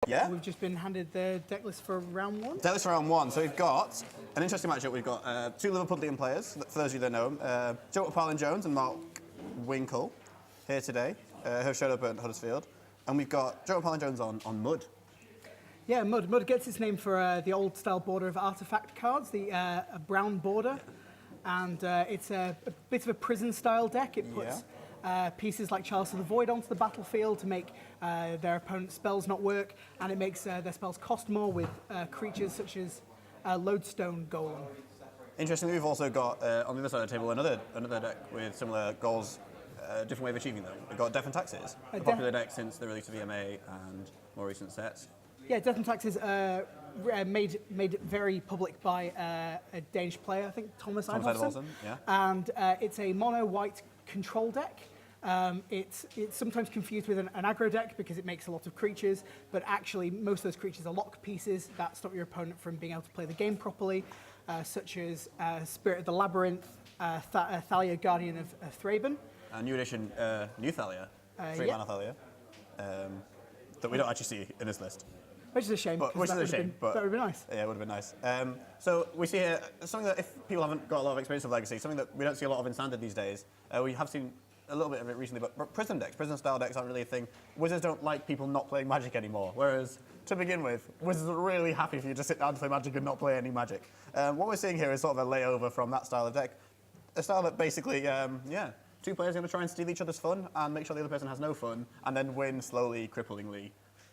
Yeah. We've just been handed the deck list for round one. Deck list for round one. So we've got an interesting matchup. We've got two Liverpudlian players, for those of you that know them, Joe McParlin Jones and Mark Winckle here today, who have showed up at Huddersfield. And we've got Joe McParlin Jones on Mud. Yeah, Mud. Mud gets its name for the old-style border of artifact cards, the brown border. And it's a bit of a prison-style deck. It puts pieces like Chalice of the Void onto the battlefield to make their opponent's spells not work, and it makes their spells cost more with creatures such as Lodestone Golem. Interestingly, we've also got, on the other side of the table, another deck with similar goals, different way of achieving them. We've got Death and Taxes, a popular deck since the release of VMA and more recent sets. Yeah, Death and Taxes made very public by a Danish player, I think, Thomas Eidolfsson. Yeah. And it's a mono-white control deck. It's sometimes confused with an aggro deck because it makes a lot of creatures, but actually most of those creatures are lock pieces that stop your opponent from being able to play the game properly, such as Spirit of the Labyrinth, Thalia, Guardian of Thraben. New edition, New Thalia, 3-mana Thalia, that we don't actually see in this list. Which is a shame. But that would have been nice. Yeah, it would have been nice. So we see here something that if people haven't got a lot of experience of Legacy, something that we don't see a lot of in Standard these days. We have seen a little bit of it recently, but Prism decks, Prism-style decks aren't really a thing. Wizards don't like people not playing Magic anymore, whereas to begin with, Wizards are really happy for you to sit down to play Magic and not play any Magic. What we're seeing here is sort of a layover from that style of deck, a style that basically, two players are going to try and steal each other's fun and make sure the other person has no fun, and then win slowly, cripplingly,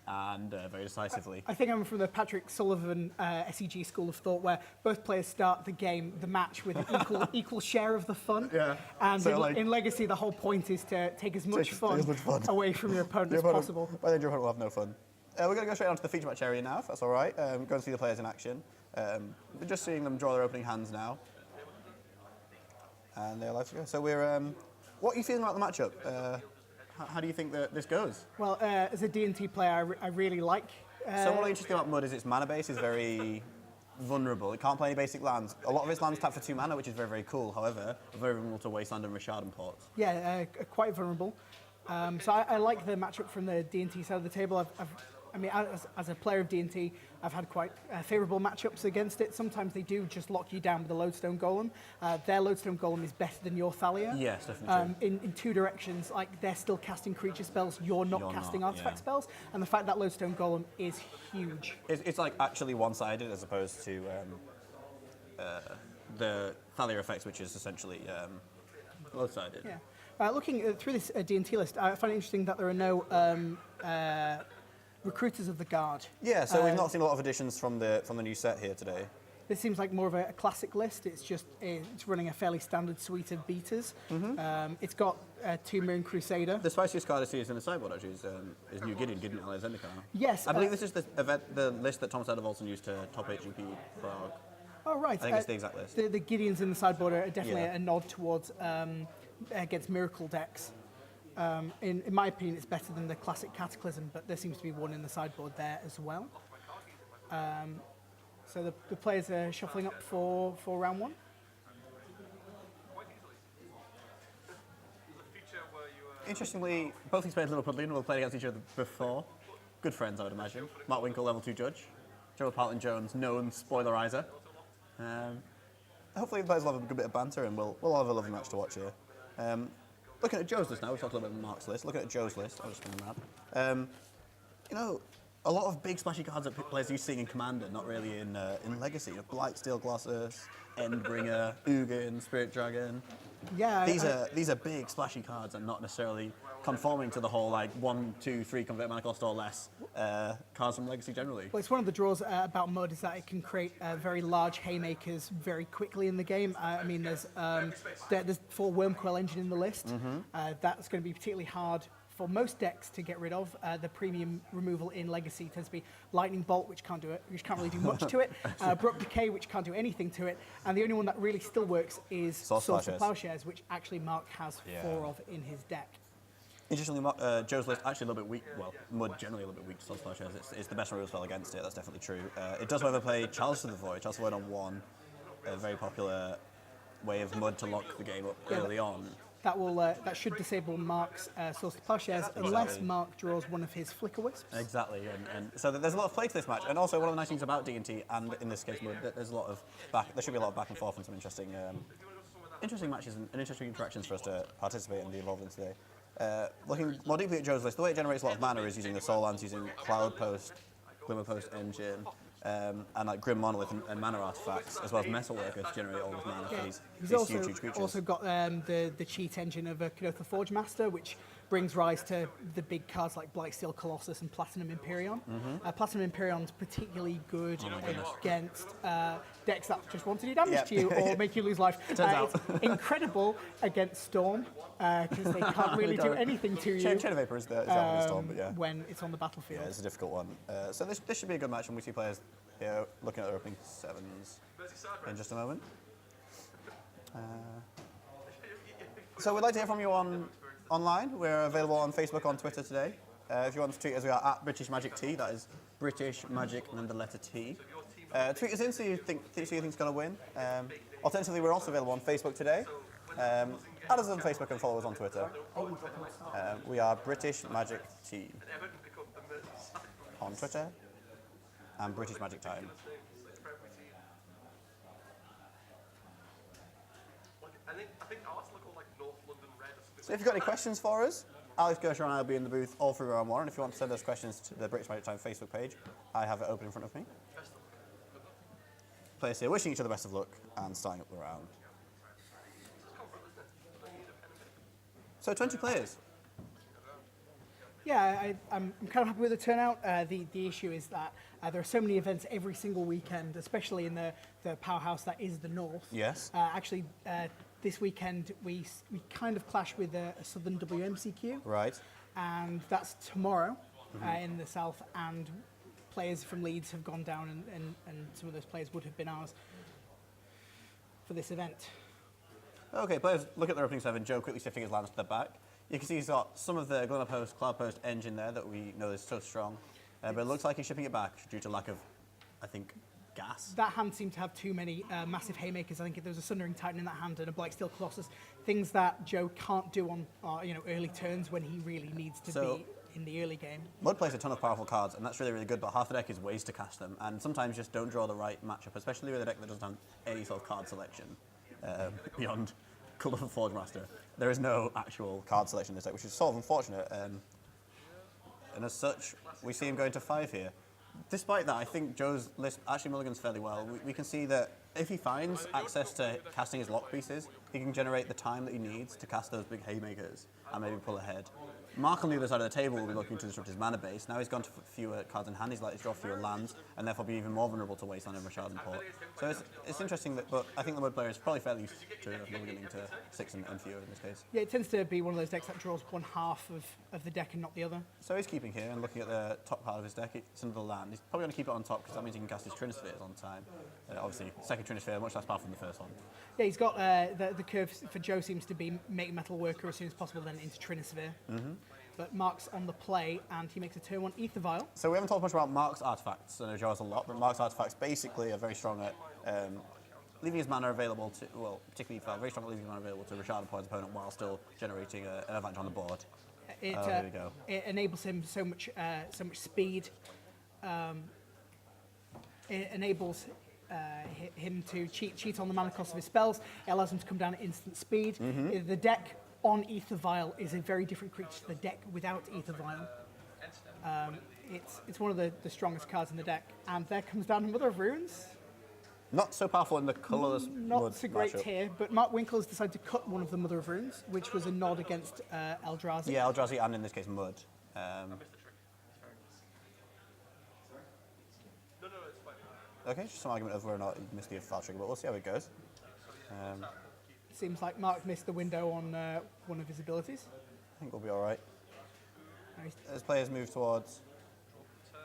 and very decisively. I think I'm from the Patrick Sullivan SEG school of thought, where both players start the match with an equal share of the fun. Yeah. And so in Legacy, the whole point is to take as much fun away from your opponent as possible. By then your opponent will have no fun. We're going to go straight on to the feature match area now, if that's all right. Go and see the players in action. We're just seeing them draw their opening hands now. And they're live to go. So what are you feeling about the matchup? How do you think that this goes? Well, as a DnT player, I really like... So what interesting about Mud is its mana base is very vulnerable. It can't play any basic lands. A lot of its lands tap for 2 mana, which is very, very cool. However, very vulnerable to Wasteland and Rashad and ports. Yeah, quite vulnerable. So I like the matchup from the DnT side of the table. As a player of DnT, I've had quite favourable matchups against it. Sometimes they do just lock you down with the Lodestone Golem. Their Lodestone Golem is better than your Thalia. Yes, definitely true. In two directions, like they're still casting creature spells, you're not casting artifact spells, and the fact that Lodestone Golem is huge. It's like actually one-sided as opposed to the Thalia effects, which is essentially both-sided. Yeah. Looking through this DnT list, I find it interesting that there are no Recruiters of the Guard. Yeah, so we've not seen a lot of additions from the new set here today. This seems like more of a classic list. It's running a fairly standard suite of beaters. It's got 2 Mirren Crusader. The spiciest card I see is in the sideboard actually is New Gideon Allied Zendikar. Yes. I believe this is the list that Thomas Eidolfsson used to top HGP Prague. Oh right. I think it's the exact list. The Gideons in the sideboard are definitely a nod towards against Miracle decks. In my opinion, it's better than the classic Cataclysm, but there seems to be one in the sideboard there as well. So the players are shuffling up for round one. Interestingly, both these players Liverpudlian will have played against each other before. Good friends, I would imagine. Mark Winckle, level 2 judge. Joe McParlin Jones, known spoilerizer. Hopefully the players will have a good bit of banter and we'll have a lovely match to watch here. Looking at Joe's list now, we've talked a little bit about Mark's list. Looking at Joe's list, I'll just spin them mad. A lot of big splashy cards that players used to seeing in Commander, not really in Legacy. Blight, Steel Colossus, Endbringer, Ugin, Spirit Dragon. Yeah. These are big splashy cards and not necessarily conforming to the whole 1, 2, 3 convert mana cost or less cards from Legacy generally. Well, it's one of the draws about Mud is that it can create very large haymakers very quickly in the game. There's 4 Wormcoil Engine in the list. That's going to be particularly hard for most decks to get rid of. The premium removal in Legacy tends to be Lightning Bolt, which can't really do much to it. Abrupt Decay, which can't do anything to it. And the only one that really still works is Source of Plowshares, which actually Mark has 4 of in his deck. Interestingly, Joe's list actually a little bit weak. Well, Mud generally a little bit weak to Source of Plowshares. It's the best removal spell against it. That's definitely true. It does, however, play Chalice of the Void. Chalice of the Void on 1, a very popular way of Mud to lock the game up early on. that should disable Mark's source to plowshares unless Mark draws one of his flicker wisps. Exactly, and so there's a lot of play to this match, and also one of the nice things about DnT, and in this case, there's a lot of there should be a lot of back and forth and some interesting matches and interesting interactions for us to participate and be involved in today. Looking more deeply at Joe's list, the way it generates a lot of mana is using the Soul Lands, using Cloud Post, Glimmer Post Engine, and like Grim Monolith and mana artifacts, as well as Metal Worker to generate all this mana for these huge creatures. Also got the cheat engine of Cadothra Forge Master, which brings rise to the big cards like Blightsteel Colossus and Platinum Imperion. Platinum Imperion's particularly good against decks that just want to do damage to you or make you lose life. It's incredible against Storm, because they can't really do anything to you. Chain of Vapor is the Storm, but yeah. When it's on the battlefield. Yeah, it's a difficult one. So this should be a good match when we see players here looking at their opening 7s in just a moment. So we'd like to hear from you online. We're available on Facebook, on Twitter today. If you want to tweet us, we are at British Magic T. That is British Magic and then the letter T. Tweet us in so you think's going to win. Alternatively, we're also available on Facebook today. Add us on Facebook and follow us on Twitter. We are British Magic T on Twitter and British Magic Time. So if you've got any questions for us, Alex Gershaw and I will be in the booth all through round 1. And if you want to send us questions to the British Magic Time Facebook page, I have it open in front of me. Players here wishing each other best of luck and starting up the round. So 20 players. Yeah, I'm kind of happy with the turnout. The issue is that there are so many events every single weekend, especially in the powerhouse that is the North. Yes. Actually, this weekend we kind of clash with a Southern WMCQ. Right. And that's tomorrow in the South, and players from Leeds have gone down, and some of those players would have been ours for this event. Okay, players look at their opening 7. Joe quickly shifting his lands to the back. You can see he's got some of the Glimmer Post, Cloud Post engine there that we know is so strong. But it looks like he's shipping it back due to lack of, I think, gas. That hand seemed to have too many massive haymakers. I think there was a Sundering Titan in that hand and a Blightsteel Colossus. Things that Joe can't do on early turns when he really needs to be in the early game. Mud plays a ton of powerful cards, and that's really, really good, but half the deck is ways to cast them, and sometimes just don't draw the right matchup, especially with a deck that doesn't have any sort of card selection beyond Colourful Forge Master. There is no actual card selection in this deck, which is sort of unfortunate. And as such, we see him going to 5 here. Despite that, I think Joe's list actually mulligans fairly well. We can see that if he finds access to casting his lock pieces, he can generate the time that he needs to cast those big haymakers and maybe pull ahead. Mark on the other side of the table will be looking to disrupt his mana base. Now he's gone to fewer cards in hand, he's likely to draw fewer lands, and therefore be even more vulnerable to Wasteland and Rashad and Port. So it's interesting, but I think the Mud player is probably fairly used to mulliganing to 6 and fewer in this case. Yeah, it tends to be one of those decks that draws one half of the deck and not the other. So he's keeping here and looking at the top part of his deck. It's another land. He's probably going to keep it on top because that means he can cast his Trinispheres on time. Obviously, second Trinisphere, much less powerful than the first one. Yeah, he's got the curve for Joe seems to be make Metal Worker as soon as possible, then into Trinisphere. But Mark's on the play, and he makes a turn 1 Ether Vial. So we haven't talked much about Mark's artifacts. I know Joe has a lot, but Mark's artifacts basically are very strong at leaving his mana available to, well, particularly Ether Vial, very strong at leaving his mana available to Rashad and Port's opponent while still generating an advantage on the board. There we go. It enables him so much speed. It enables him to cheat on the mana cost of his spells. It allows him to come down at instant speed. The deck on Ether Vial is a very different creature to the deck without Ether Vial. It's one of the strongest cards in the deck. And there comes down Mother of Runes. Not so powerful in the colourless Not so great matchup. here, but Mark Winckle has decided to cut one of the Mother of Runes, which was a nod against Eldrazi. Yeah, Eldrazi and in this case Mud. Okay, just some argument of whether or not he missed the foul trigger, but we'll see how it goes. Seems like Mark missed the window on one of his abilities. I think we'll be all right. Nice. As players move towards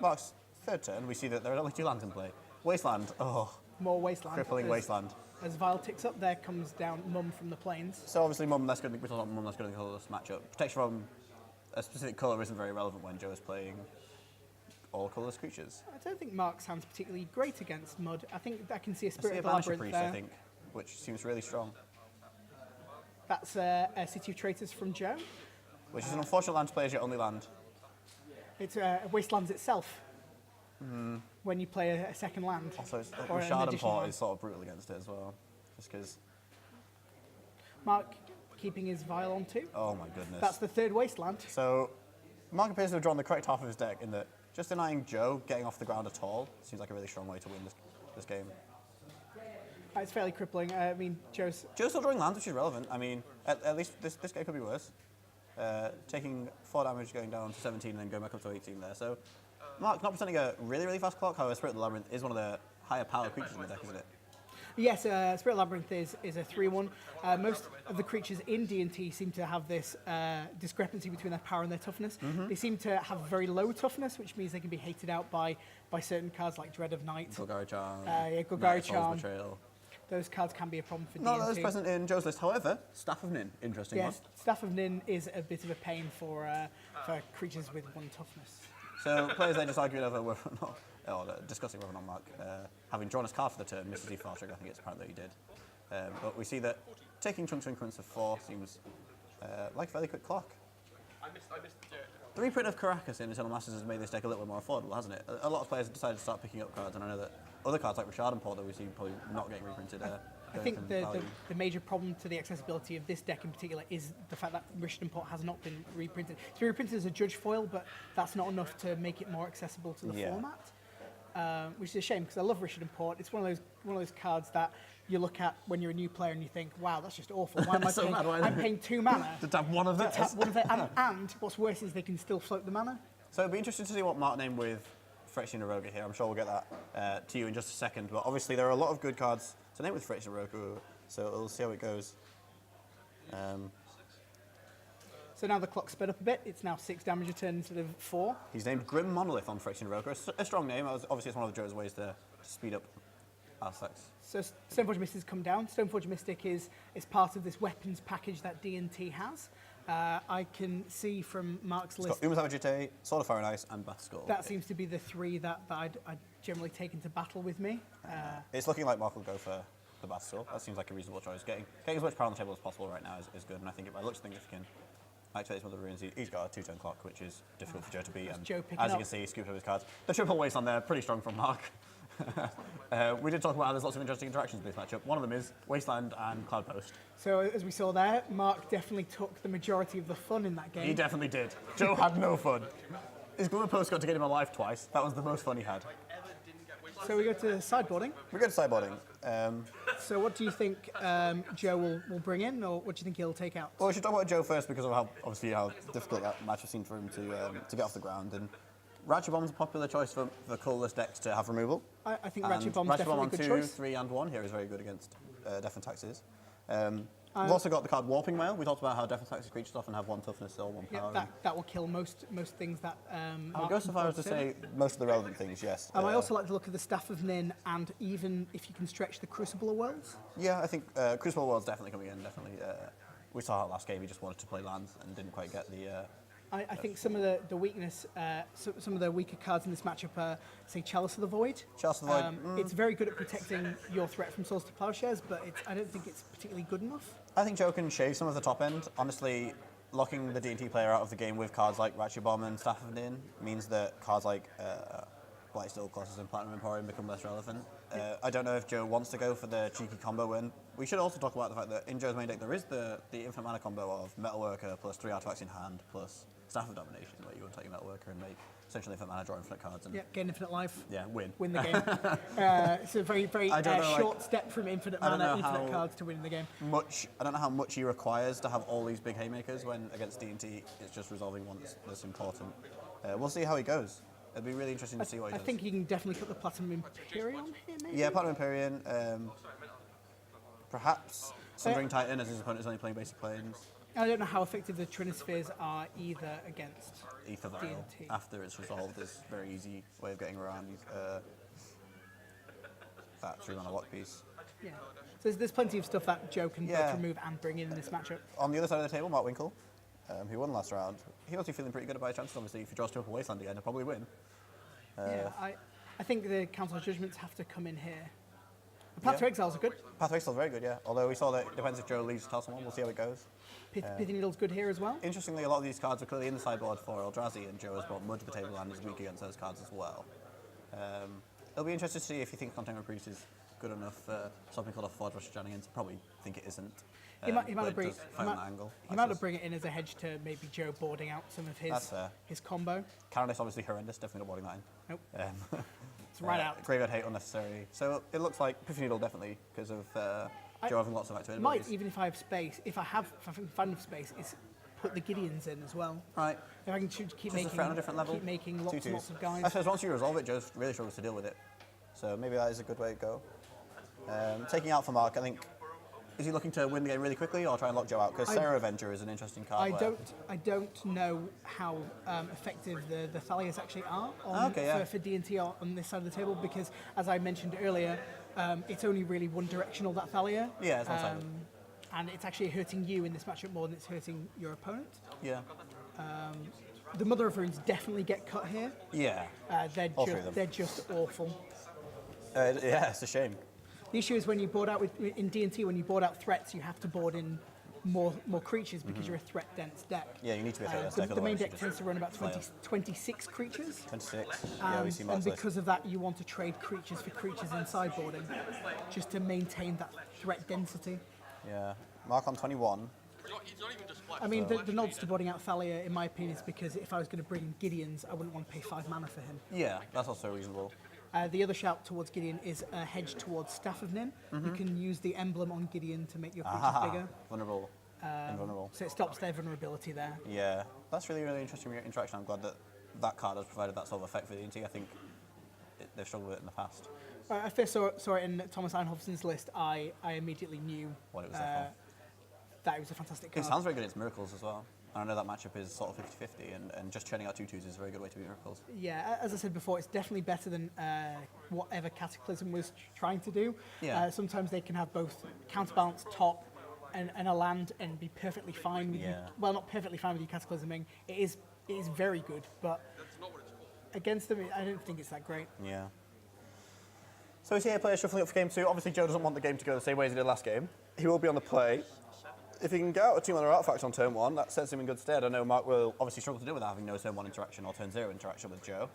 Mark's third turn, we see that there are only 2 lands in play. Wasteland, More Wasteland. crippling Wasteland. As Vial ticks up, there comes down Mum from the Plains. So obviously Mum, that's going to be Mum, that's going to be the colourless matchup. Protection from a specific colour isn't very relevant when Joe is playing all colourless creatures. I don't think Mark sounds particularly great against Mud. I think I can see a I see Spirit a of the Banisher Labyrinth Priest, there. I think, which seems really strong. That's a City of Traitors from Joe. Which is an unfortunate land to play as your only land. It's Wastelands itself. When you play a second land. Also, it's, or an Shard and additional Port land. is sort of brutal against it as well. Just because, Mark keeping his Vial on too. oh my goodness. That's the third Wasteland. So, Mark appears to have drawn the correct half of his deck in that just denying Joe getting off the ground at all seems like a really strong way to win this game. It's fairly crippling. I mean, Joe's Still drawing lands, which is relevant. I mean, at least this game could be worse. Taking 4 damage, going down to 17, and then going back up to 18 there. So, Mark not presenting a really, really fast clock. However, Spirit of the Labyrinth is one of the higher power creatures in the deck, isn't it? Yes, Spirit Labyrinth is a 3/1. Most of the creatures in DnT seem to have this discrepancy between their power and their toughness. They seem to have very low toughness, which means they can be hated out by certain cards like Dread of Night. Golgari Charm. Golgari Charm. Betrayal. Those cards can be a problem for Not DnT. those present in Joe's list. However, Staff of Nin, interesting one. Yes, Staff of Nin is a bit of a pain for creatures with 1 toughness. So players there just arguing over whether or not, or discussing whether or not Mark, having drawn his card for the turn, misses the far trigger. I think it's apparent that he did. But we see that taking chunks of increments of 4 seems like a fairly quick clock. The reprint of Caracas in Eternal Masters has made this deck a little bit more affordable, hasn't it? A lot of players have decided to start picking up cards, and I know that other cards like Rashad and Port that we see probably not getting reprinted. I think the major problem to the accessibility of this deck in particular is the fact that Rishton Port has not been reprinted. It's been reprinted as a Judge foil, but that's not enough to make it more accessible to the format, which is a shame because I love Rishton Port. It's one of those cards that you look at when you're a new player and you think, wow, that's just awful. Why am I paying? I'm paying 2 mana to tap one of those. And what's worse is they can still float the mana. So it'd be interesting to see what Mark named with Phyrexian Aroga here. I'm sure we'll get that to you in just a second. But obviously there are a lot of good cards to name with Phyrexian Aroga, so we'll see how it goes. So now the clock's sped up a bit. It's now 6 damage a turn instead of 4. He's named Grim Monolith on Phyrexian Aroga. A strong name. Obviously it's one of Joe's ways to speed up aspects. So Stoneforge Mystic has come down. Stoneforge Mystic is part of this weapons package that DnT has. I can see from Mark's It's list got Uma's Avagite, Sword of Fire and Ice, and Bath Skull. that seems to be the 3 that I'd generally take into battle with me. It's looking like Mark will go for the Bath Skull. That seems like a reasonable choice. Getting as much power on the table as possible right now is good, and I think if I look to think if he can activate his Mother Ruins, he's got a 2-turn clock, which is difficult for Joe to beat. And Joe picking as you up. can see, he scooped up his cards. The triple waste on there, pretty strong from Mark. We did talk about how there's lots of interesting interactions with this matchup. One of them is Wasteland and Cloud Post. So as we saw there, Mark definitely took the majority of the fun in that game. He definitely did. Joe had no fun. His Glimmer Post got to get him alive twice. That was the most fun he had. So we go to sideboarding. We go to sideboarding. So what do you think Joe will bring in, or what do you think he'll take out? Well, we should talk about Joe first because of how difficult that match has seemed for him to get off the ground. And Ratchet Bomb's a popular choice for colourless decks to have removal. I think Ratchet Bomb's definitely a good Bomb on 2, choice. 3 and 1 here is very good against Death and Taxes. We've also got the card Warping Mail. We talked about how Death and Taxes creatures often have 1 toughness or 1 power. Yeah, that will kill most things that I'll go so far as to say most of the relevant things, yes. I also like to look at the Staff of Nin, and even if you can stretch the Crucible of Worlds. Yeah, I think Crucible World's definitely coming in, definitely. We saw how last game he just wanted to play lands and didn't quite get the... I think some of the weakness, some of the weaker cards in this matchup are, say, Chalice of the Void. Chalice of the Void. It's very good at protecting your threat from Swords to Plowshares, but I don't think it's particularly good enough. I think Joe can shave some of the top end. Honestly, locking the DnT player out of the game with cards like Ratchet Bomb and Staff of Nin means that cards like Blightsteel, Colossus and Platinum Emporium become less relevant. I don't know if Joe wants to go for the cheeky combo win. We should also talk about the fact that in Joe's main deck there is the infinite mana combo of Metalworker plus 3 artifacts in hand plus Staff of Domination, where you would take Metalworker and make essentially infinite mana, draw infinite cards. And gain infinite life. Yeah, win. Win the game. It's a very, very short step from infinite mana, infinite cards to winning the game. I don't know how much he requires to have all these big haymakers when against DnT it's just resolving one that's important. We'll see how he goes. It'll be really interesting to see what he does. I think you can definitely put the Platinum Imperium here, maybe? Yeah, Platinum Empyrean. Perhaps Sundering Titan, as his opponent is only playing basic planes. I don't know how effective the Trinispheres are either against Ether Vial, DnT. after it's resolved, is a very easy way of getting around that 3-mana lock piece. Yeah. So there's plenty of stuff that Joe can both remove and bring in this matchup. On the other side of the table, Mark Winckle, who won last round. He must be feeling pretty good about his chances, obviously. If he draws Triple Wasteland again, he'll probably win. I think the Council of Judgments have to come in here. Path to Exile's good. Path to Exile's very good, yeah. Although we saw that it depends if Joe leaves to tell someone. We'll see how it goes. Pithy Needle's good here as well. Interestingly, a lot of these cards are clearly in the sideboard for Eldrazi, and Joe has brought Mud to the table and is weak against those cards as well. It'll be interesting to see if you think Containment Priest is good enough for something called a Forge Rush Shenanigans. Probably think it isn't. He might have bring to bring it in as a hedge to maybe Joe boarding out some of his combo. Karen is obviously horrendous, definitely not boarding that in. Nope. It's right out. Graveyard Hate unnecessary. So it looks like Pithy Needle definitely because of Joe having lots of activity. Might, even if I have space, if I find enough space, is put the Gideons in as well. Right. If I can keep making, on a different level. keep making lots and lots of guys. I suppose once you resolve it, Joe really struggles to deal with it. So maybe that is a good way to go. Taking out for Mark, I think, is he looking to win the game really quickly or try and lock Joe out? Because Sarah Avenger is an interesting card. I don't know how effective the Thalias actually are for DnT on this side of the table, because, as I mentioned earlier, it's only really one directional, that Thalia. Yeah, it's one-sided. And it's actually hurting you in this matchup more than it's hurting your opponent. Yeah. The Mother of Runes definitely get cut here. Yeah. They're just awful. Yeah, it's a shame. The issue is when you board out in DnT, when you board out threats, you have to board in more creatures because you're a threat-dense deck. Yeah, you need to be a threat-dense deck. The main deck tends to run about 26 creatures. 26. Yeah, we see and because of that, you want to trade creatures for creatures in sideboarding, just to maintain that threat density. Yeah. Mark on 21. I mean, the nods to boarding out Thalia, in my opinion, is because if I was going to bring in Gideons, I wouldn't want to pay 5 mana for him. Yeah, that's also reasonable. The other shout towards Gideon is a hedge towards Staff of Nin. You can use the emblem on Gideon to make your creatures bigger. Vulnerable. Invulnerable. So it stops their vulnerability there. Yeah, that's really, really interesting interaction. I'm glad that that card has provided that sort of effect for DnT. I think they've struggled with it in the past. I first saw it in Thomas Einhofson's list. I immediately knew what it was there for. That it was a fantastic card. It sounds very good against Miracles as well. I know that matchup is sort of 50-50, and just churning out 2/2s is a very good way to beat Miracles. Yeah, as I said before, it's definitely better than whatever Cataclysm was trying to do. Yeah. Sometimes they can have both counterbalance top and a land and be perfectly fine with you. Well, not perfectly fine with you Cataclysming. It is very good, but against them, I don't think it's that great. Yeah. So we see here players shuffling up for game 2. Obviously, Joe doesn't want the game to go the same way as he did last game. He will be on the play. If he can get out a 2-mana artifact on turn 1, that sets him in good stead. I know Mark will obviously struggle to deal with that, having no turn 1 interaction or turn 0 interaction with Joe.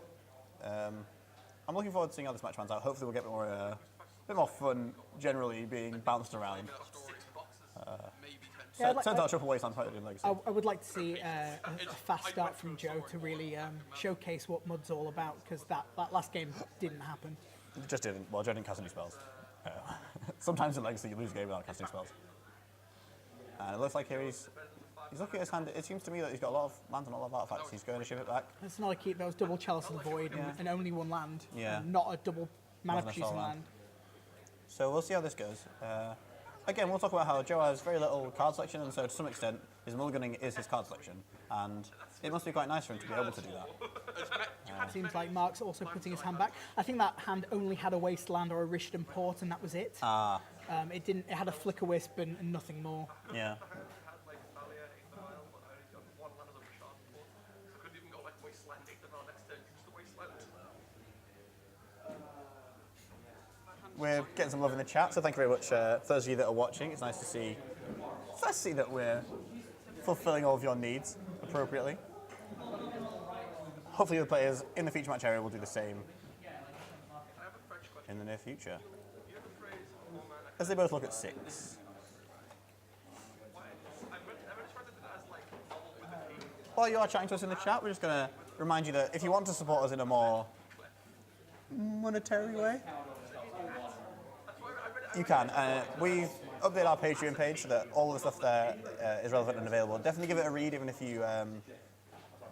I'm looking forward to seeing how this match pans out. Hopefully we'll get a bit more fun generally being bounced around. Turns out Triple Wasteland quite good in Legacy. I would like to see a fast start from Joe to really showcase what Mud's all about, because that last game didn't happen. It just didn't. Well, Joe didn't cast any spells. Sometimes in Legacy you lose a game without casting spells. And it looks like here he's looking at his hand. It seems to me that he's got a lot of lands and a lot of artifacts. He's going to ship it back. It's not a keep. That was double Chalice of the Void and only one land. Yeah. And not a double mana producing land. So we'll see how this goes. Again, we'll talk about how Joe has very little card selection, and so to some extent, his mulliganing is his card selection. And it must be quite nice for him to be able to do that. Seems like Mark's also putting his hand back. I think that hand only had a Wasteland or a Rishton Port, and that was it. It didn't. It had a Flicker Wisp and nothing more. Yeah. We're getting some love in the chat, so thank you very much for those of you that are watching. It's nice to see that we're fulfilling all of your needs appropriately. Hopefully the players in the feature match area will do the same in the near future. As they both look at 6. While you are chatting to us in the chat, we're just going to remind you that if you want to support us in a more monetary way, you can. We've updated our Patreon page so that all of the stuff there is relevant and available. Definitely give it a read, even if you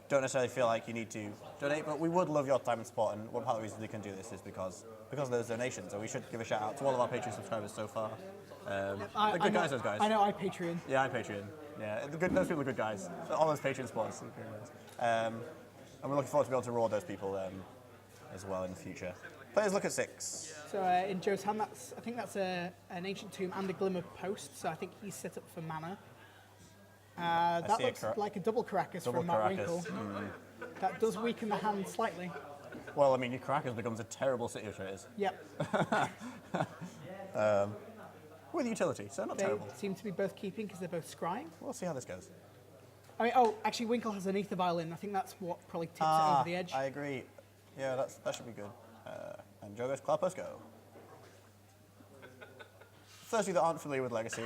don't necessarily feel like you need to donate. But we would love your time and support, and one part of the reason we can do this is because of those donations. So we should give a shout out to all of our Patreon subscribers so far. Those guys. I know I Patreon. Yeah, I Patreon. Yeah, those people are good guys. All those Patreon supporters are good guys. And we're looking forward to be able to reward those people as well in the future. Players look at 6. So in Joe's hand, I think that's an Ancient Tomb and a Glimmer Post, so I think he's set up for mana. That looks like a double Caracas from Matt Winckle. That does weaken the hand slightly. Well, I mean, your Crackers becomes a terrible city of traitors. Yep. With utility, so not They terrible. seem to be both keeping because they're both scrying. We'll see how this goes. I mean, oh, actually, Winckle has an Aether Violin. I think that's what probably tips it over the edge. I agree. Yeah, that should be good. And Joe goes Cloud Post go. For those of you that aren't familiar with Legacy,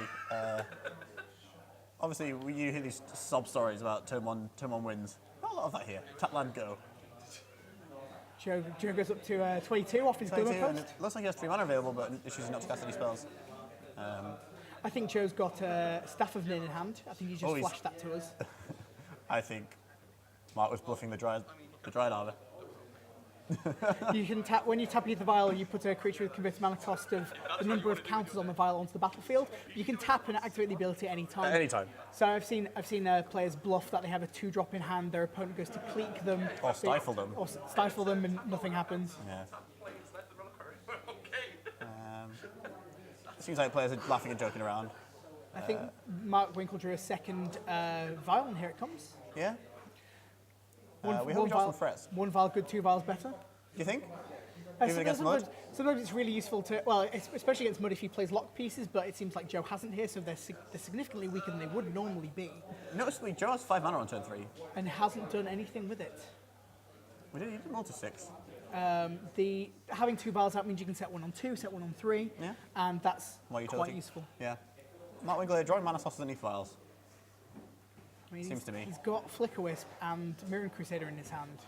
obviously you hear these sob stories about turn one wins. Not a lot of that here. Tap land go. Joe goes up to 22 off his 22, Glimmer and Post. it looks like he has 3 mana available, but is choosing not to cast any spells. I think Joe's got Staff of Nin in hand. I think he just flashed that to us. I think Mark was bluffing the Dryad Arbor. You can tap when you tap Aether Vial, you put a creature with converted mana cost of the number of counters on the vial onto the battlefield. You can tap and activate the ability at any time. At any time. So I've seen players bluff that they have a 2-drop in hand. Their opponent goes to cleak them Or stifle them. or stifle them, and nothing happens. Yeah. Seems like players are laughing and joking around. I think Mark Winckle drew a second vial, and here it comes. Yeah. We hope he one draws some threats. One vial good, 2 vials better. Do you think? Even against Mud? Sometimes it's really useful to, well, especially against Mud if he plays locked pieces, but it seems like Joe hasn't here, so they're significantly weaker than they would normally be, Noticeably, Joe has 5 mana on turn 3. and hasn't done anything with it. He did roll to 6. Having 2 vials out means you can set one on 2, set one on 3, Yeah. and that's More utility. quite useful. Yeah. Mark Winkler drawing mana sources underneath vials. I mean, Seems to me. He's got Flicker Wisp and Mirren Crusader in his hand.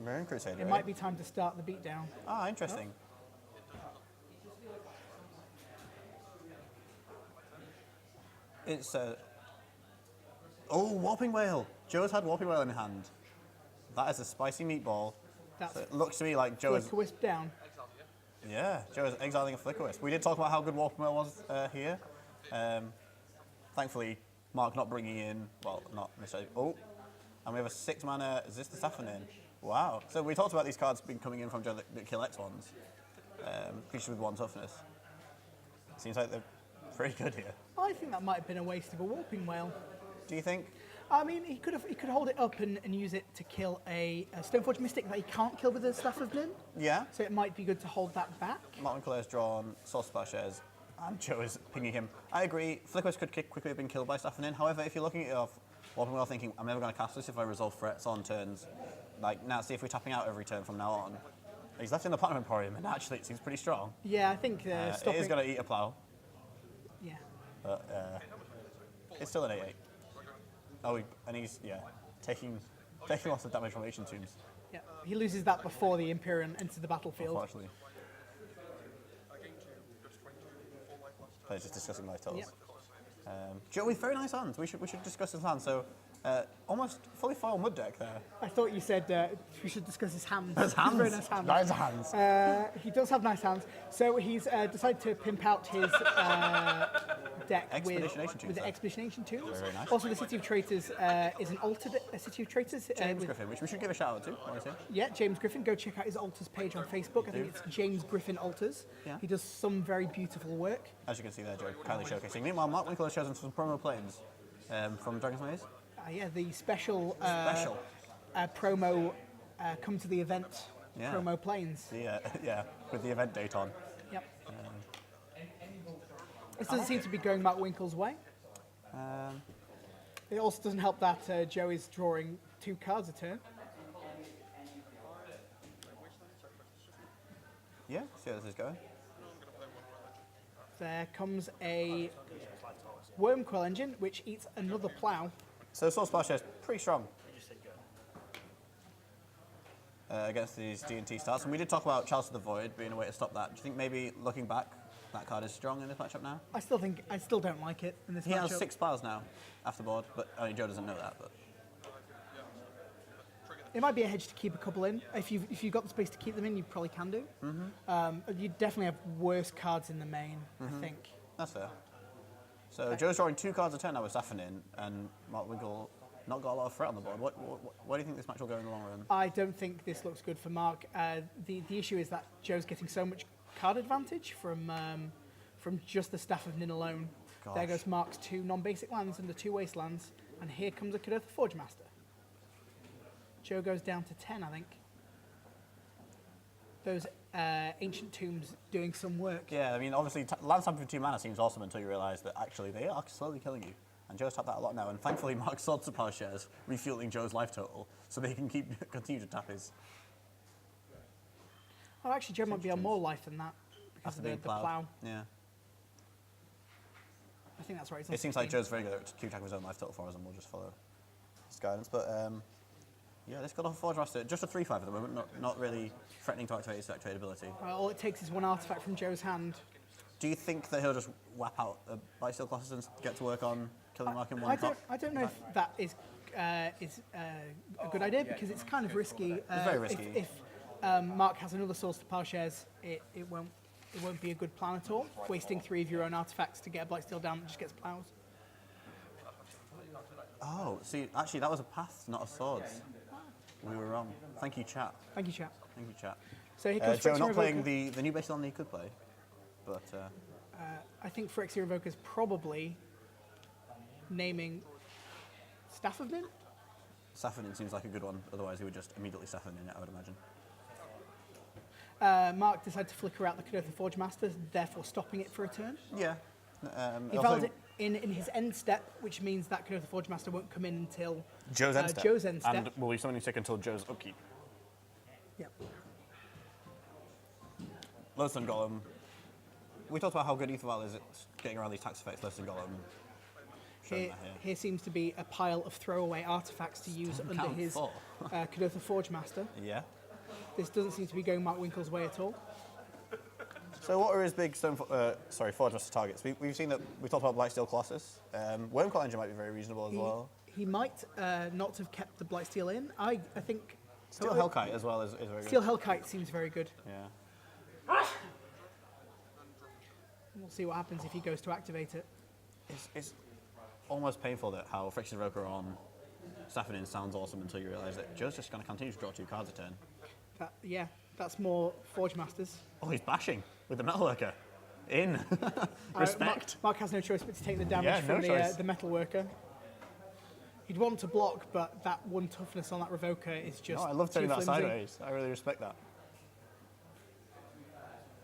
Mirren Crusader. It might be time to start the beatdown. Ah, interesting. It's Warping Whale. Joe's had Warping Whale in hand. That is a spicy meatball. That's So it looks to me like Joe is. Flicker Wisp down. Yeah, Joe is exiling a Flicker Wisp. We did talk about how good Warping Whale was here. Thankfully, Mark not bringing in, well, not necessarily. Oh, and we have a 6 mana. Is this the Saffonin? Wow. So we talked about these cards being coming in from Joe that kill X ones. Creatures with 1 toughness. Seems like they're pretty good here. I think that might have been a waste of a Warping Whale. Do you think? I mean, he could hold it up and use it to kill a Stoneforge Mystic that he can't kill with the Staff of Nin. Yeah. So it might be good to hold that back. Mark Winkler has drawn Soul Splashes, and Joe is pinging him. I agree. Flickers could quickly have been killed by Saffonin. However, if you're looking at it off Warping Whale thinking, I'm never going to cast this if I resolve threats on turns, like, now see if we're tapping out every turn from now on. He's left in the Platinum Emporium, and actually it seems pretty strong. Yeah, I think It stopping. is going to eat a plow, Yeah. but it's still an 8/8. Oh, and he's, taking lots of damage from Ancient Tombs, Yeah. He loses that before the Empyrean enters the battlefield. unfortunately. Players just discussing life totals. Yep. Joe with very nice hands. We should discuss his hands. So, almost fully foil mud deck there. I thought you said we should discuss his hands. His hands. Very nice hands. Nice hands. He does have nice hands. So he's decided to pimp out his deck Expedition Ancient Tombs, with the though. Expedition Tombs. Very, very nice. Also, the City of Traitors is an altered City of Traitors. James with- Griffin, which we should give a shout out to. Honestly. Yeah, James Griffin. Go check out his altars page on Facebook. I think it's James Griffin Altars. Yeah. He does some very beautiful work. As you can see there, Joe, kindly showcasing. Meanwhile, Mark Winkler has chosen some promo planes from Dragon's Maze. Yeah, the special, Special. promo come to the event Yeah. promo planes. Yeah, with the event date on. Yep. This doesn't seem to be going Mark Winkle's way. It also doesn't help that Joe is drawing 2 cards a turn. Yeah, see how this is going. There comes a Wormquill engine, which eats another plough. So Soul Splash is pretty strong against these DnT starts. And we did talk about Chalice of the Void being a way to stop that. Do you think maybe, looking back, that card is strong in this matchup now? I still don't like it in this He matchup. has 6 plows now after board, but I mean, Joe doesn't know that. But It might be a hedge to keep a couple in. If you've got the space to keep them in, you probably can do. You definitely have worse cards in the main, I think. that's fair. So Joe's drawing 2 cards a turn now with Saffonin, and Mark Winkle not got a lot of threat on the board. Where do you think this match will go in the long run? I don't think this looks good for Mark. The issue is that Joe's getting so much card advantage from just the Staff of Nin alone. Gosh. There goes Mark's 2 non-basic lands and the 2 wastelands, and here comes a Kadotha Forge Master. Joe goes down to 10, I think. those ancient tombs doing some work. Yeah, I mean, obviously, land stamping for 2 mana seems awesome until you realise that actually they are slowly killing you. And Joe's tapped that a lot now, and thankfully Mark's Swords to Power shares refueling Joe's life total, so they can continue to tap his. Oh, actually, Joe might be on more life than that because After of the being plowed. plow. Yeah. I think that's right. He's on It seems like 16. Joe's very good at keep track of his own life total for us, and we'll just follow his guidance. But yeah, this got off a Forge Master, just a 3/5 at the moment, not really threatening to activate his activate ability. All it takes is one artifact from Joe's hand. Do you think that he'll just whap out a Blightsteel Colossus and get to work on killing Mark in one top? I don't know if that is a good idea because it's kind of risky. It's very risky. If Mark has another source to power shares, it won't be a good plan at all. Wasting 3 of your own artifacts to get a Blightsteel down that just gets plows. Oh, see, actually, that was a path, not a swords. We were wrong. Thank you, chat. Thank you, chat. Thank you, chat. So here comes Joe Phyrexian not playing Revoker. the new base on he could play, but I think Phyrexian Revoker's probably naming Staff of Nin. Saffinin seems like a good one. Otherwise, he would just immediately Saffin in it, I would imagine. Mark decided to flicker out the Cadotha Forge Master, therefore stopping it for a turn. Yeah. He valid it in his end step, which means that Cadotha Forge Master won't come in until Joe's end step. Joe's end step. And will be summoning sick until Joe's upkeep. Yeah. Loathsome Golem. We talked about how good Etherval is at getting around these tax effects. Loathsome Golem. Showing that here. Here seems to be a pile of throwaway artifacts to use under count his 4. Cadotha Forge Master. Yeah. This doesn't seem to be going Mark Winckle's way at all. So what are his big Forge Master targets? We've seen that, we talked about Blightsteel Colossus. Wormcoil Engine might be very reasonable as well. He might not have kept the Blightsteel in. I think Steel Hellkite as well is very good. Steel Hellkite seems very good. Yeah. We'll see what happens if he goes to activate it. It's almost painful that how Friction Roker on Saffinin sounds awesome until you realise that Joe's just going to continue to draw 2 cards a turn. Yeah, that's more Forge Masters. Oh, he's bashing with the Metalworker. In. Respect. Mark has no choice but to take the damage Yeah, no from choice. the Metalworker. He'd want to block, but that 1 toughness on that Revoker is just No, I love turning too that flimsy. sideways. I really respect that.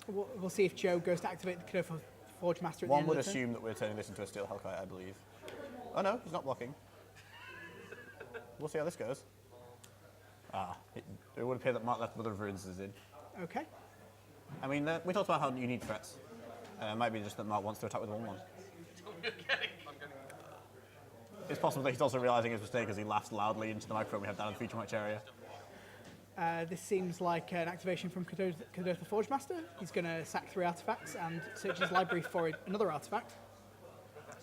We'll see if Joe goes to activate the Cadotha Forge Master at One the end would of the turn. assume that we're turning this into a Steel Hellkite, I believe. Oh no, he's not blocking. We'll see how this goes. It would appear that Mark left Mother of Runes is in. Okay. I mean, we talked about how you need threats. It might be just that Mark wants to attack with 1/1. It's possible that he's also realising his mistake as he laughs loudly into the microphone we have down in the feature match area. This seems like an activation from Cadotha Forge Master. He's going to sack 3 artifacts and search his library for another artifact.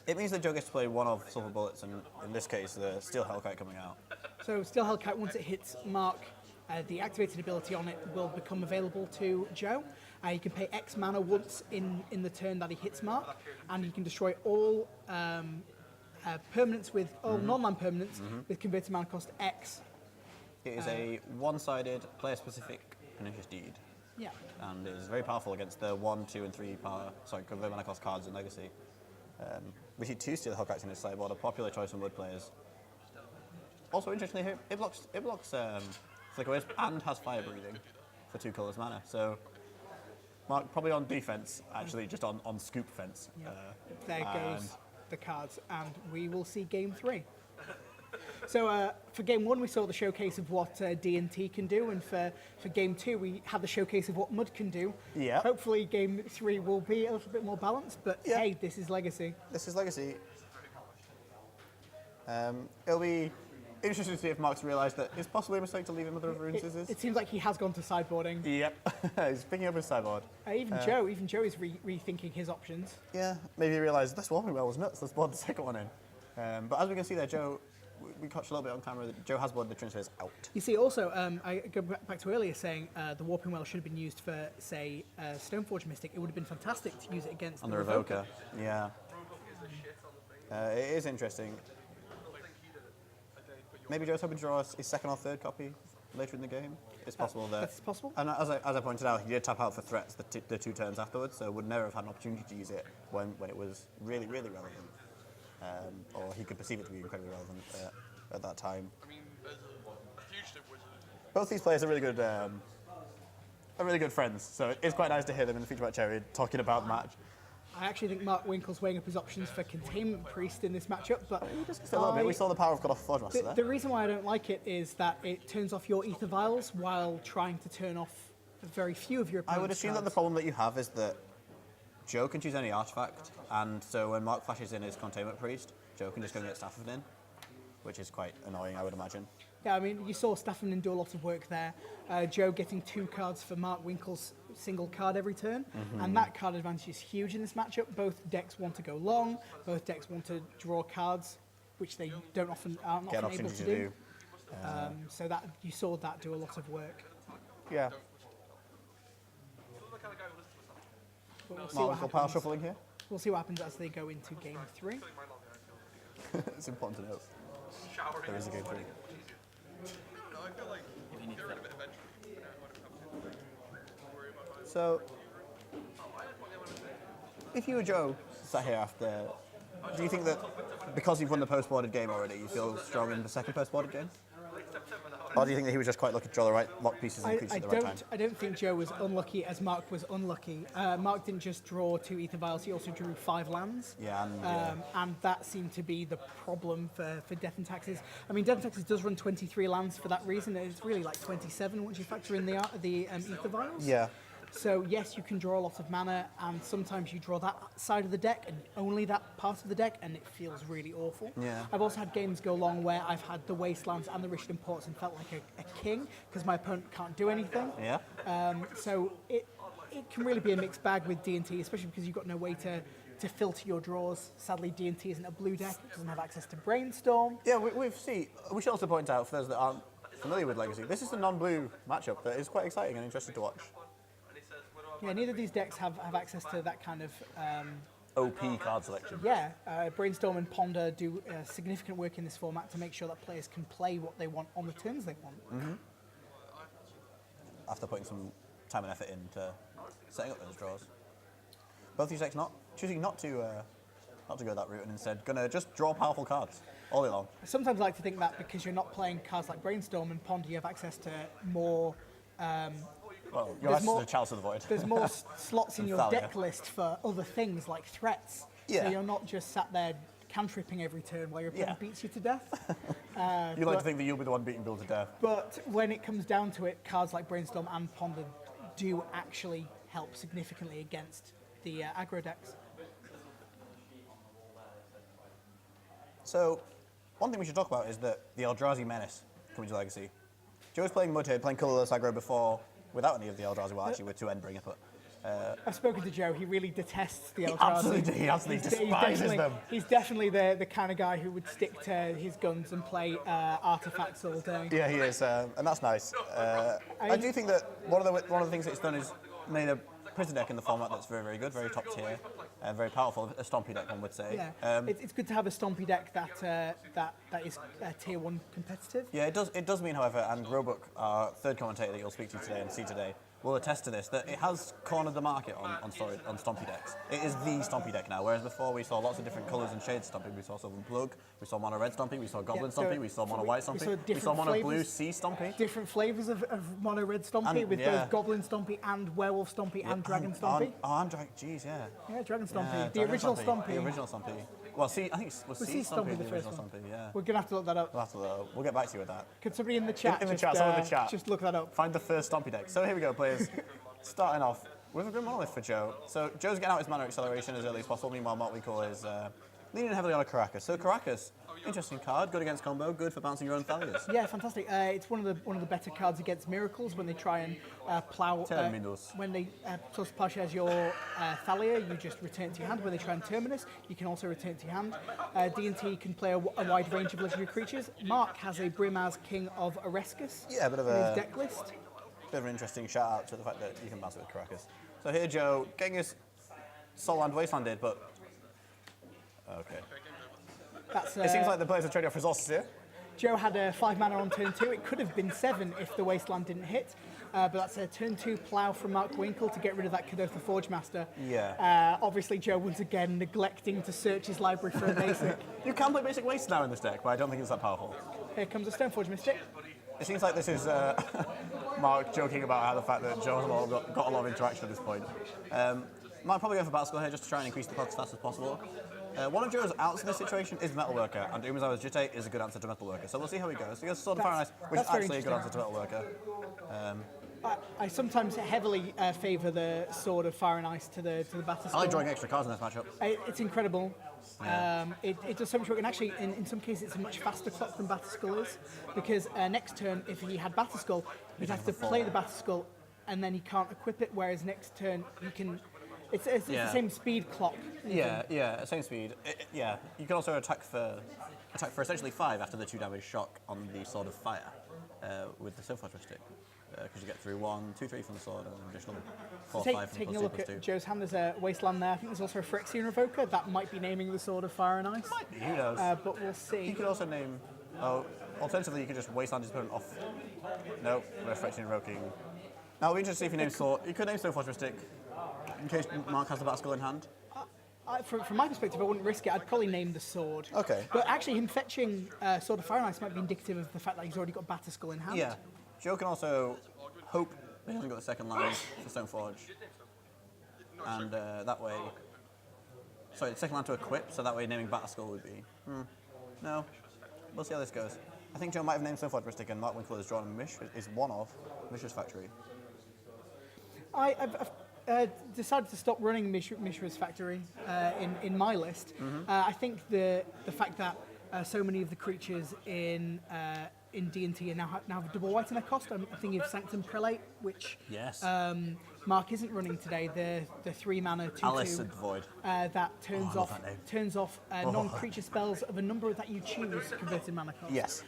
It means that Joe gets to play 1 of Silver Bullets, and in this case, the Steel Hellkite coming out. So Steel Hellkite, once it hits Mark, the activated ability on it will become available to Joe. He can pay X mana once in the turn that he hits Mark, and he can destroy all permanents with all non-land permanents with converted mana cost X. It is a one-sided, player-specific Pernicious Deed, Yeah. and it is very powerful against the 1, 2, and 3 convert mana cost cards in Legacy. We see 2 Steel Hellkites in his sideboard, a popular choice from Wood players. Also, interestingly, it blocks Flicker Wisp and has Fire Breathing for 2 colours mana. So, Mark probably on defense, actually just on scoop fence. Yeah. There goes the cards, and we will see game 3. So for game 1, we saw the showcase of what DnT can do, and for game 2, we had the showcase of what Mud can do. Yeah. Hopefully, game 3 will be a little bit more balanced, but Yeah. hey, this is Legacy. This is Legacy. It'll be interesting to see if Mark's realised that it's possibly a mistake to leave him Mother of Runes. It seems like he has gone to sideboarding. Yep, he's picking up his sideboard. Even Joe is rethinking his options. Yeah, maybe he realised this Warping Well was nuts, let's board the second one in. But as we can see there, Joe, we caught a little bit on camera that Joe has boarded the Transfers out. You see, also, I go back to earlier saying the Warping Well should have been used for, say, Stoneforge Mystic. It would have been fantastic to use it against On the Revoker, yeah. It is interesting. Maybe Joe's hoping to draw his 2nd or 3rd copy later in the game. It's possible that. That's possible. And as I pointed out, he did tap out for threats the 2 turns afterwards, so would never have had an opportunity to use it when it was really, really relevant. Or he could perceive it to be incredibly relevant at that time. I mean, there's a fugitive wizard. Both these players are really good are really good friends, so it's quite nice to hear them in the feature about Cherry talking about the match. I actually think Mark Winckle's weighing up his options for Containment Priest in this matchup, but Just a little bit. We saw the power of God off Forge Master there. the reason why I don't like it is that it turns off your Ether Vials while trying to turn off very few of your opponent's I would assume that the cards. problem that you have is that Joe can choose any artifact, and so when Mark flashes in his Containment Priest, Joe can just go and get Stafford in, which is quite annoying, I would imagine. Yeah, I mean, you saw Staffman do a lot of work there. Joe getting 2 cards for Mark Winckle's single card every turn, and that card advantage is huge in this matchup. Both decks want to go long, both decks want to draw cards, which they aren't often able to do. So that you saw that do a lot of work. Yeah. But we'll see Mark what Winckle power happens. shuffling here. We'll see what happens as they go into game 3. It's important to note. There is a game 3. So, if you were Joe sat here after, do you think that because you've won the post-boarded game already, you feel strong in the second post-boarded game? Or do you think that he was just quite lucky to draw the right lock pieces and creatures at the right time? I don't think Joe was unlucky as Mark was unlucky. Mark didn't just draw 2 Ether Vials, he also drew 5 lands. Yeah, And that seemed to be the problem for Death and Taxes. I mean, Death and Taxes does run 23 lands for that reason. It's really like 27 once you factor in the Ether Vials. Yeah. So yes, you can draw a lot of mana, and sometimes you draw that side of the deck and only that part of the deck, and it feels really awful. Yeah. I've also had games go long where I've had the Wastelands and the Richard Ports and felt like a king because my opponent can't do anything. Yeah. So it can really be a mixed bag with DnT, especially because you've got no way to filter your draws. Sadly, DnT isn't a blue deck; it doesn't have access to Brainstorm. Yeah, we should also point out, for those that aren't familiar with Legacy, this is a non-blue matchup that is quite exciting and interesting to watch. Yeah, neither of these decks have access to that kind of. OP card selection. Yeah, Brainstorm and Ponder do significant work in this format to make sure that players can play what they want on the turns they want. After putting some time and effort into setting up those draws. Both these decks choosing not to go that route and instead gonna just draw powerful cards all day long. I sometimes like to think that because you're not playing cards like Brainstorm and Ponder, you have access to more. Well, There's you're access more- to the Chalice of the Void. There's more slots in your Thalia. deck list for other things like threats. Yeah. So you're not just sat there cantripping every turn while your opponent Yeah. beats you to death. You like to think that you'll be the one beating Bill to death. But when it comes down to it, cards like Brainstorm and Ponder do actually help significantly against the aggro decks. So, one thing we should talk about is that the Eldrazi Menace coming to Legacy. Joe's playing Mudhead, playing colourless aggro before, without any of the Eldrazi, well actually with 2 Endbringer, but I've spoken to Joe. He really detests the Eldrazi. He absolutely despises them. He's definitely the kind of guy who would stick to his guns and play artifacts all day. Yeah, he is, and that's nice. I do think that one of the things that it's done is made a prison deck in the format that's very, very good, very top tier, very powerful. A stompy deck, one would say. Yeah, it's good to have a stompy deck that is tier 1 competitive. Yeah, it does mean, however, and Roebuck, our third commentator that you'll speak to today and see today, will attest to this, that it has cornered the market on stompy decks. It is the stompy deck now, whereas before we saw lots of different colours and shades stompy. We saw Sylvan Plug, we saw mono red stompy, we saw goblin so stompy, we saw mono white stompy, we saw different mono blue flavours. sea stompy. Different flavours of mono red stompy And- with yeah. both goblin stompy and werewolf stompy and dragon stompy. And dragon, jeez, yeah. Yeah, dragon stompy. Yeah, The dragon original stompy. The original stompy. Well, see, I think it was Was sea Sea Stompy stompy the the first original one? stompy, yeah. We're gonna have to look that up. We'll have to look. We'll get back to you with that. Could somebody in the chat In the just, chat, someone in the chat. just look that up? Find the first stompy deck. So here we go, players. Starting off with a Grim Monolith for Joe. So Joe's getting out his mana acceleration as early as possible. Meanwhile, Mark Winckle is leaning heavily on a Caracas. So Caracas, interesting card, good against combo, good for bouncing your own Thalias. Yeah, fantastic. It's one of the better cards against miracles when they try and plow. Terminus. When they toss Pasha as your Thalia, you just return it to your hand. When they try and Terminus, you can also return it to your hand. DnT can play a wide range of legendary creatures. Mark has a Brimaz King of Orescus Yeah, a bit of in his a deck list. bit of an interesting shout out to the fact that you can bounce it with Caracas. So here, Joe, getting his Soulland Wastelanded, but okay. That's, It seems like the players are trading off resources here. Joe had 5 mana on turn 2. It could have been 7 if the Wasteland didn't hit. But that's a turn 2 plow from Mark Winckle to get rid of that Kadotha Forge Master. Yeah. Obviously, Joe once again neglecting to search his library for a basic. You can play basic waste now in this deck, but I don't think it's that powerful. Here comes a Stoneforge Mystic. It seems like this is Mark joking about how the fact that Joe's got a lot of interaction at this point. Might probably go for Battle Skull here just to try and increase the clock as fast as possible. One of Joe's outs in this situation is Metalworker, and Umezawa's Jitte is a good answer to Metalworker. So we'll see how he goes. He goes Sword of Fire and Ice, which is actually a good answer to Metalworker. I sometimes heavily favour the Sword of Fire and Ice to the Battle Skull. I like drawing extra cards in this matchup. It's incredible. Yeah. It does so much work, and actually, in some cases, it's a much faster clock than Battle Skull is, because next turn, if he had Battle Skull, he'd have to play the Battle Skull, and then he can't equip it. Whereas next turn, he can. It's the same speed clock. Yeah, same speed. Yeah, you can also attack for essentially 5 after the 2 damage shock on the Sword of Fire with the Stoneforge stick. Because you get through 1, 2, 3 from the sword, and an additional 4, 5 from Taking plus a 2, look plus at 2. Joe's hand, there's a Wasteland there. I think there's also a Phyrexian Revoker. That might be naming the Sword of Fire and Ice. Might be, who knows? But we'll see. You could also name... alternatively, you could just Wasteland his opponent off... No, Phyrexian Invoking. Now, it'll be interesting to see if he names Sword. You could name Stoneforge stick in case Mark has the Bat Skull in hand. From my perspective, I wouldn't risk it. I'd probably name the sword. Okay. But actually, him fetching Sword of Fire and Ice might be indicative of the fact that he's already got Battle Skull in hand. Yeah. Joe can also hope he hasn't got the second line for Stoneforge. And that way... Sorry, the second line to equip, so that way naming Battle Skull would be... No. We'll see how this goes. I think Joe might have named Stoneforge stick, and Mark Winckle has drawn is one of Mishra's Factory. I've decided to stop running Mishra's Factory in my list. I think the fact that so many of the creatures in DnT now have double white in their cost. I'm thinking of Sanctum Prelate, which Yes. Mark isn't running today. The 3 mana 2/2 Alicent Void. that turns love that name. turns off non-creature spells of a number that you choose converted mana cost. Yes.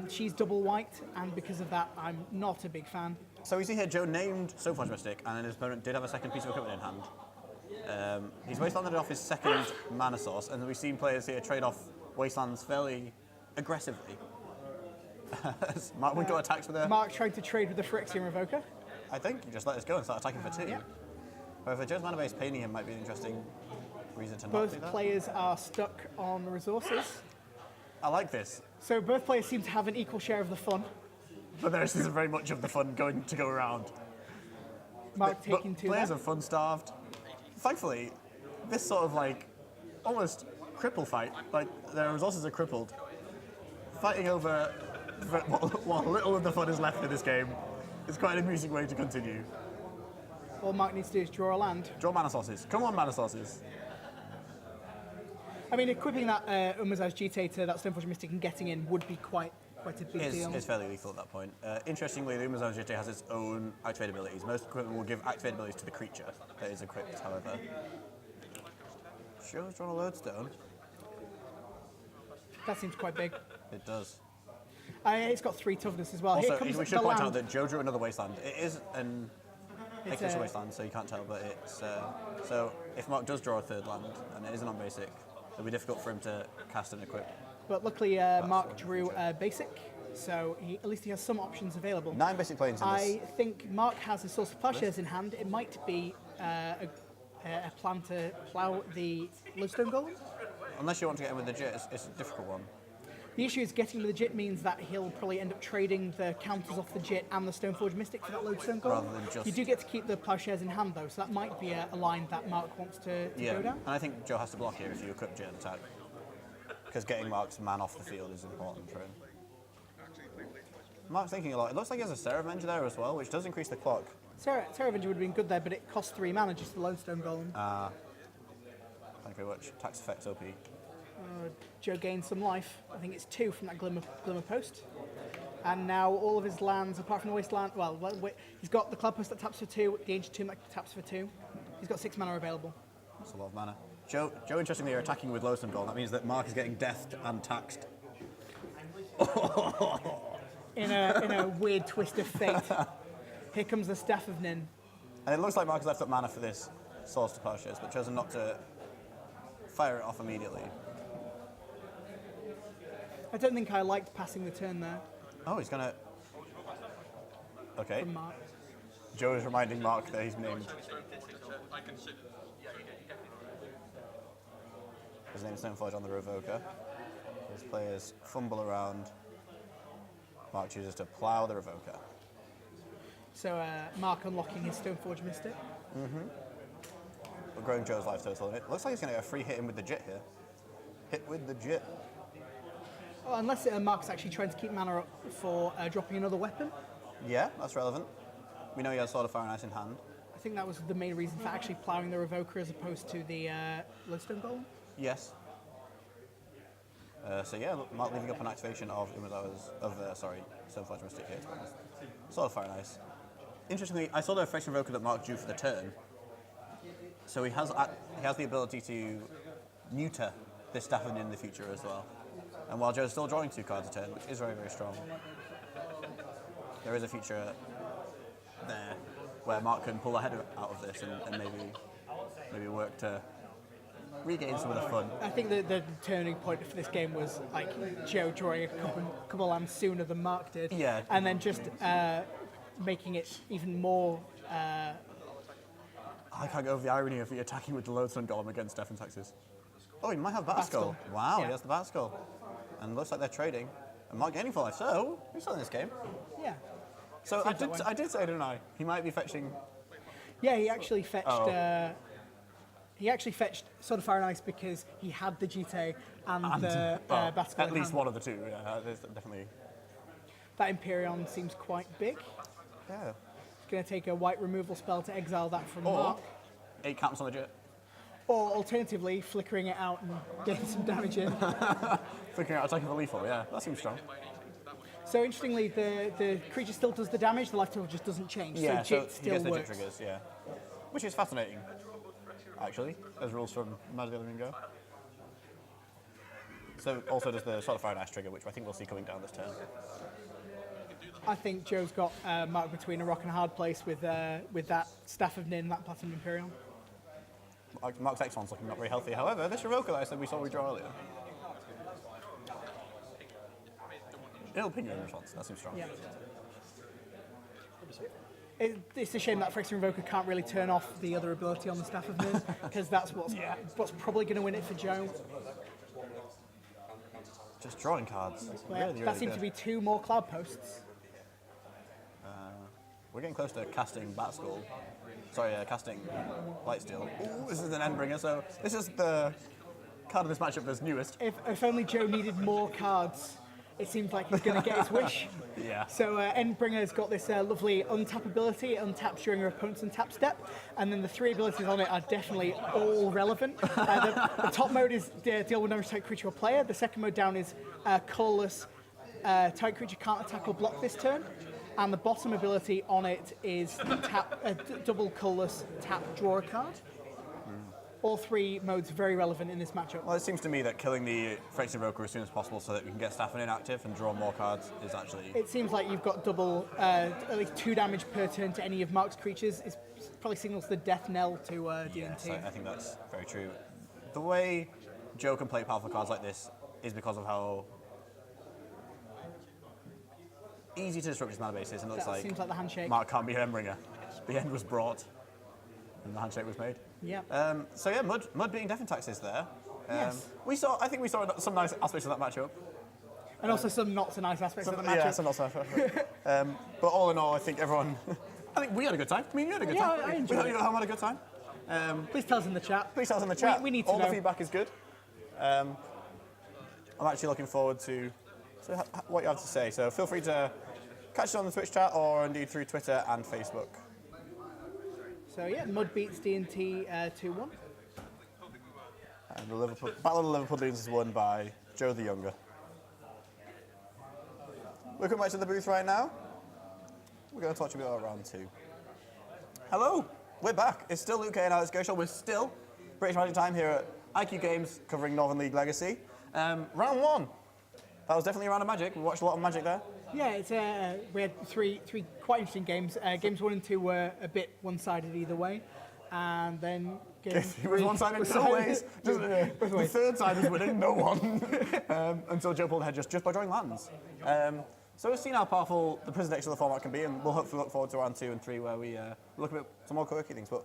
She's double white, and because of that, I'm not a big fan. So we see here Joe named Stoneforge Mystic, and then his opponent did have a second piece of equipment in hand. He's wastelanded off his second mana source, and we've seen players here trade off wastelands fairly aggressively. Mark Winckle attacks with a... Mark trying to trade with the Phyrexian Revoker. I think you just let us go and start attacking for 2. Yeah. However, Joe's mana base painting him might be an interesting reason to not do Both that. players are stuck on resources. I like this, So both players seem to have an equal share of the fun. but there isn't very much of the fun going to go around. Mark But taking 2 players there. are fun starved. Thankfully, this sort of like almost cripple fight, like their resources are crippled. Fighting over what little of the fun is left in this game is quite an amusing way to continue. All Mark needs to do is draw a land. Draw mana sources. Come on, mana sources. I mean, equipping that Umezawa's Jitte to that Stoneforge Mystic and getting in would be quite a big deal. It's fairly lethal at that point. Interestingly, the Umezawa's Jitte has its own activate abilities. Most equipment will give activate abilities to the creature that is equipped, however. Joe's drawn a lodestone. That seems quite big. It does. It's got 3 toughness as well. Also, Here comes we should the point land. out that Joe drew another wasteland. It is an It's extra a- wasteland, so you can't tell, but it's... so if Mark does draw a third land, and it isn't on basic, it'll be difficult for him to cast and equip. But luckily, Mark drew basic, so at least he has some options available. 9 basic planes in this. I think Mark has a source of plowshares in hand. It might be a plan to plough the Lodestone Golem. Unless you want to get in with the Jit, it's a difficult one. The issue is getting with the Jit means that he'll probably end up trading the counters off the Jit and the Stoneforge Mystic for that Lodestone Golem. Rather than just- You do get to keep the plowshares in hand though, so that might be a line that Mark wants to Yeah, go down. and I think Joe has to block here if you equip Jit and attack. Because getting Mark's man off the field is important for him. Mark's thinking a lot. It looks like he has a Seraph Avenger there as well, which does increase the clock. Sarah Avenger would have been good there, but it costs 3 mana just the Lodestone Golem. Thank you very much. Tax effects OP. Joe gains some life. I think it's 2 from that Glimmer Post. And now all of his lands, apart from the Wasteland, well, he's got the Cloud Post that taps for 2, the Ancient Tomb that taps for 2. He's got 6 mana available. That's a lot of mana. Joe, interestingly, you're attacking with Lodestone Golem. That means that Mark is getting deathed and taxed. In a weird twist of fate. Here comes the Staff of Nin. And it looks like Mark has left up mana for this Source to Plowshares, but chosen not to fire it off immediately. I don't think I liked passing the turn there Oh, he's gonna... Okay. from Mark. Joe is reminding Mark that he's named. His name's Stoneforge on the Revoker. His players fumble around. Mark chooses to plough the Revoker. So Mark unlocking his Stoneforge Mystic. We're growing Joe's life total. It looks like he's going to get a free hit in with the Jit here. Hit with the Jit. Oh, unless Mark's actually trying to keep mana up for dropping another weapon. Yeah, that's relevant. We know he has Sword of Fire and Ice in hand. I think that was the main reason for actually ploughing the Revoker as opposed to the Lodestone Golem. Yes. So yeah, Mark leaving up an activation of Stoneforge Mystic here. Sword of Fire and Ice. Interestingly, I saw the Affection Revoker that Mark drew for the turn. So he has the ability to neuter this Staff of Nin in the future as well. And while Joe's still drawing 2 cards a turn, which is very, very strong, there is a feature there where Mark can pull ahead out of this and maybe work to regain some of the fun. I think the turning point for this game was like Joe drawing a couple lands sooner than Mark did. Yeah. And then just making it even more. I can't get over the irony of the attacking with the Lodestone Golem against Death and Taxes. Oh, he might have Bat Skull. Wow, Yeah. he has the Bat Skull. And looks like they're trading. And Mark gaining for life. So, he's still in this game. Yeah. So I did say, didn't I? He might be fetching. Yeah, he actually fetched. Oh. He actually fetched Sword of Fire and Ice because he had the GT and the Bat Skull At in least hand. one of the two. Yeah, there's definitely. That Empyreon seems quite big. Yeah. It's going to take a white removal spell to exile that from Or Mark. 8 camps on the Jit. Or alternatively, flickering it out and getting some damage in. Figuring out attacking for lethal. Yeah, that seems strong. So interestingly, the creature still does the damage, the life total just doesn't change. Yeah, so so Jit he still gets the Jit works. triggers. Yeah, which is fascinating. Actually, as rules from Magic the Gathering go. So also does the Sword of Fire and Ice trigger, which I think we'll see coming down this turn. I think Joe's got Mark between a rock and a hard place with that Staff of Nin, that Platinum Imperial. Mark's X1's looking not very healthy. However, this Revoker that I said we saw withdraw earlier. It'll ping you in response. That seems strong. Yeah. It's a shame that Phyrexian Revoker can't really turn off the other ability on the Staff of Nin, because that's what's probably going to win it for Joe. Just drawing cards. Yeah, Really, that seems to be 2 more Cloud Posts. We're getting close to casting Bat Skull. Sorry, casting Lightsteel. Ooh, this is an Endbringer, so this is the card of this matchup that's newest. If only Joe needed more cards, it seems like he's going to get his wish. Yeah. So Endbringer's got this lovely untap ability, untaps during your opponent's untap step, and then the 3 abilities on it are definitely all relevant. The top mode is deal 1 damage to target creature or player. The second mode down is colorless. Target creature can't attack or block this turn. And the bottom ability on it is double colorless tap, draw a card. All 3 modes very relevant in this matchup. Well, it seems to me that killing the Phyrexian Revoker as soon as possible so that we can get Staff inactive and draw more cards is actually... It seems like you've got double, at least 2 damage per turn to any of Mark's creatures. It probably signals the death knell to DnT. Yes, I think that's very true. The way Joe can play powerful cards like this is because of how easy to disrupt his mana base is, and it looks That like seems like the handshake. Mark can't be an Endbringer. The end was brought, and the handshake was made. Yeah. So yeah, Mud beating Death and Taxes there. Yes. I think we saw some nice aspects of that matchup. And also some not so nice aspects of the matchup. Yeah, some not so nice. But all in all, I think everyone, I think we had a good time. I mean, you had a good time. I enjoyed it. We had a good time. Please tell us in the chat. Please tell us in the chat. We need to all know. the feedback is good. I'm actually looking forward to what you have to say. So feel free to catch us on the Twitch chat or indeed through Twitter and Facebook. So yeah, Mud beats DnT 2-1. And the Battle of the Liverpool is won by Joe the Younger. We're coming back to the booth right now. We're going to talk to you about round 2. Hello, we're back. It's still Luke K and Alex Gershel. We're still British Magic Time here at IQ Games covering Northern League Legacy. Round 1. That was definitely a round of Magic. We watched a lot of Magic there. Yeah, it's we had three quite interesting games. Games 1 and 2 were a bit one-sided either way, and then games It was one-sided in some ways. The third side was winning, no one. Until Joe pulled ahead just by drawing lands. So we've seen how powerful the prison decks of the format can be, and we'll hopefully look forward to round 2 and 3 where we look at some more quirky things. But